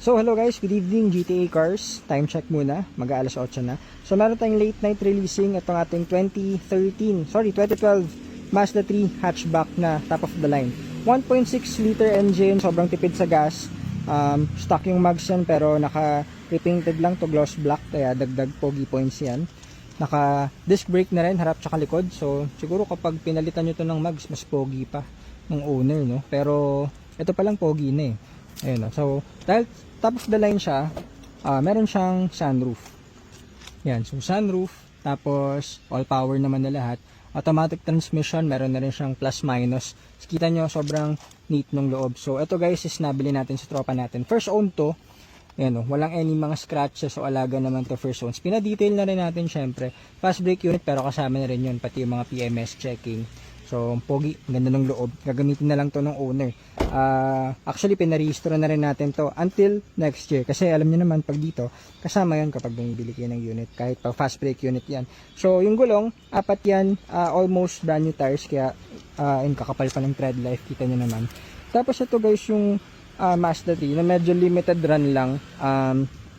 So hello guys, good evening GTA Cars. Time check muna, mag-aalas 8 na. So meron tayong late night releasing itong ating 2012 Mazda 3 hatchback na top of the line. 1.6 liter engine, sobrang tipid sa gas. Stock yung mags yan pero naka-repainted lang to gloss black, kaya dagdag pogi points yan. Naka disc brake na rin, harap tsaka likod. So siguro kapag pinalitan nyo to ng mags, mas pogi pa ng owner, no? Pero ito palang pogi na eh. Ayun, no? So dahil top of the line siya, meron siyang sunroof. Yan, so sunroof, tapos all power naman na lahat. Automatic transmission, meron na rin siyang plus minus. So, kita nyo, sobrang neat ng loob. So ito guys is nabili natin sa tropa natin. First own to. Ayan, walang any mga scratches o alaga naman to first owns. Pinadetail na rin natin syempre. Fast brake unit pero kasama na rin yun, pati yung mga PMS checking. So pogi, ganda ng loob. Gagamitin na lang to ng owner. Actually pinarehistro na rin natin to until next year. Kasi alam niyo naman pag dito, kasama yan kapag bumibili kayo ng unit. Kahit pa fast brake unit yan. So yung gulong, apat yan, almost brand new tires. Kaya yung kakapal pa ng tread life, kita nyo naman. Tapos ito guys yung Mazda 3 na medyo limited run lang.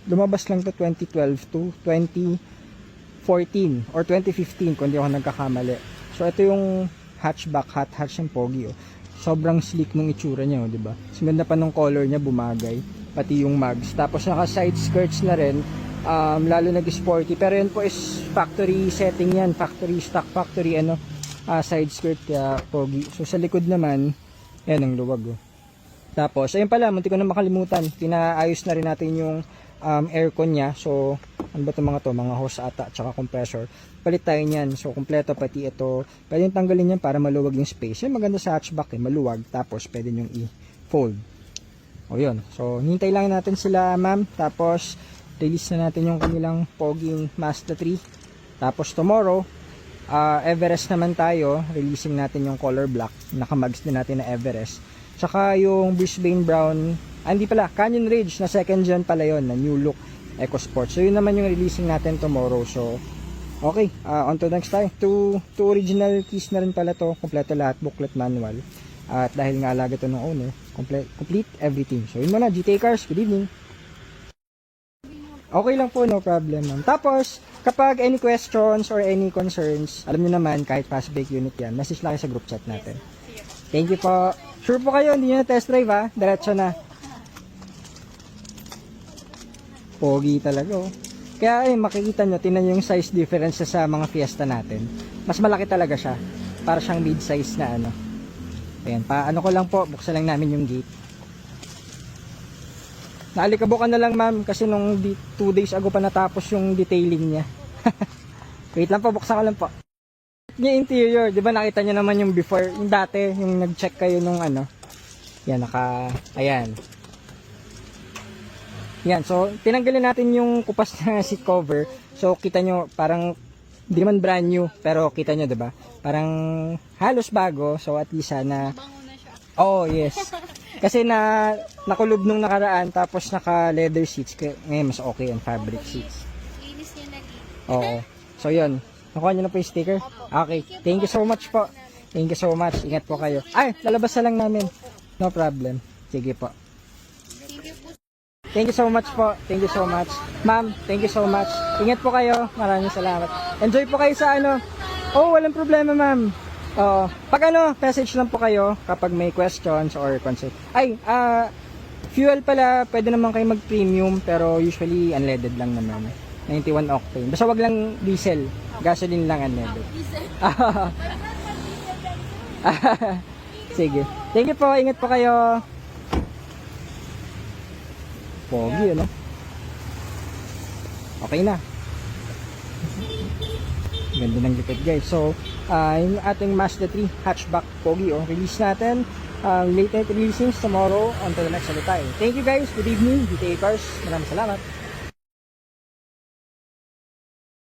Lumabas lang to 2012 to 2014 or 2015 kung di ako nagkakamali. So ito yung hatchback, hot hatch yung pogi, oh. Sobrang sleek ng itsura niya, oh, di ba? Ganda pa ng color niya, bumagay, pati yung mags. Tapos naka side skirts na rin, lalo nag-sporty, pero yun po is factory setting yan, factory stock, factory side skirt, kaya pogi. So sa likod naman, yan ang luwag, oh. Tapos ayun pala, munti ko na makalimutan, pinaayos na rin natin yung aircon niya. So ano ba itong mga hose ata tsaka compressor, palit tayo niyan. So kompleto, pati ito pwede yung tanggalin yan para maluwag yung space. Yan maganda sa hatchback, maluwag, tapos pwede yung i-fold. O yun, so hintay lang natin sila ma'am, tapos release na natin yung kanilang poging Mazda 3. Tapos tomorrow Everest naman tayo, releasing natin yung color black, nakamags din natin na Everest, tsaka yung Brisbane Brown, hindi pala, Canyon Ridge na second gen pala yun, na new look EcoSport. So yun naman yung releasing natin tomorrow. So okay, on to next tayo. Two original keys na rin pala to, kompleto lahat, booklet, manual. At dahil nga alaga to ng owner, complete everything. So yun muna, GTA Cars, good evening. Okay lang po, no problem ma'am. Tapos kapag any questions or any concerns, alam niyo naman, kahit fast brake unit yan, message lang kayo sa group chat natin. Thank you po. Sure po kayo, hindi nyo na test drive ha, diretso na. Pogi talaga, oh. Kaya makikita nyo, tingnan nyo yung size difference sa mga Fiesta natin. Mas malaki talaga siya. Para siyang mid-size na ano. Ayan, paano ko lang po, buksan lang namin yung gate. Naalikabukan na lang ma'am, kasi nung 2 days ago pa natapos yung detailing niya. Wait lang po, buksan ko lang po. Yung interior, di ba nakita nyo naman yung before, yung dati, yung nag-check kayo nung ano. Yan, ayan. Yan, so tinanggalin natin yung kupas na seat cover. So kita nyo parang hindi naman brand new, pero kita nyo 'di ba? Parang halos bago. So at least na oh, yes. Kasi nakulob nung nakaraan, tapos naka leather seats. Ngayon mas okay ang fabric seats. Linis niya na dito. Oo. So 'yun. Nakuha niyo na po yung sticker? Okay. Thank you so much po. Thank you so much. Ingat po kayo. Ay, lalabas na lang namin. No problem. Sige po. Thank you so much po. Thank you so much. Ma'am, thank you so much. Ingat po kayo. Maraming salamat. Enjoy po kayo sa ano. Oh, walang problema ma'am. Pag message lang po kayo kapag may questions or concern. Ay, fuel pala, pwede naman kayo mag-premium pero usually unleaded lang naman. 91 octane. Basta wag lang diesel. Gasoline lang unleaded. Sige. Thank you po. Ingat po kayo. Pogi, ano? Okay na. Ganda ng lipid guys. So, yung ating Mazda 3 hatchback pogi, release natin. Late night releasing tomorrow. On to the next ulit tayo. Thank you guys. Good evening. GTA Cars. Maraming salamat.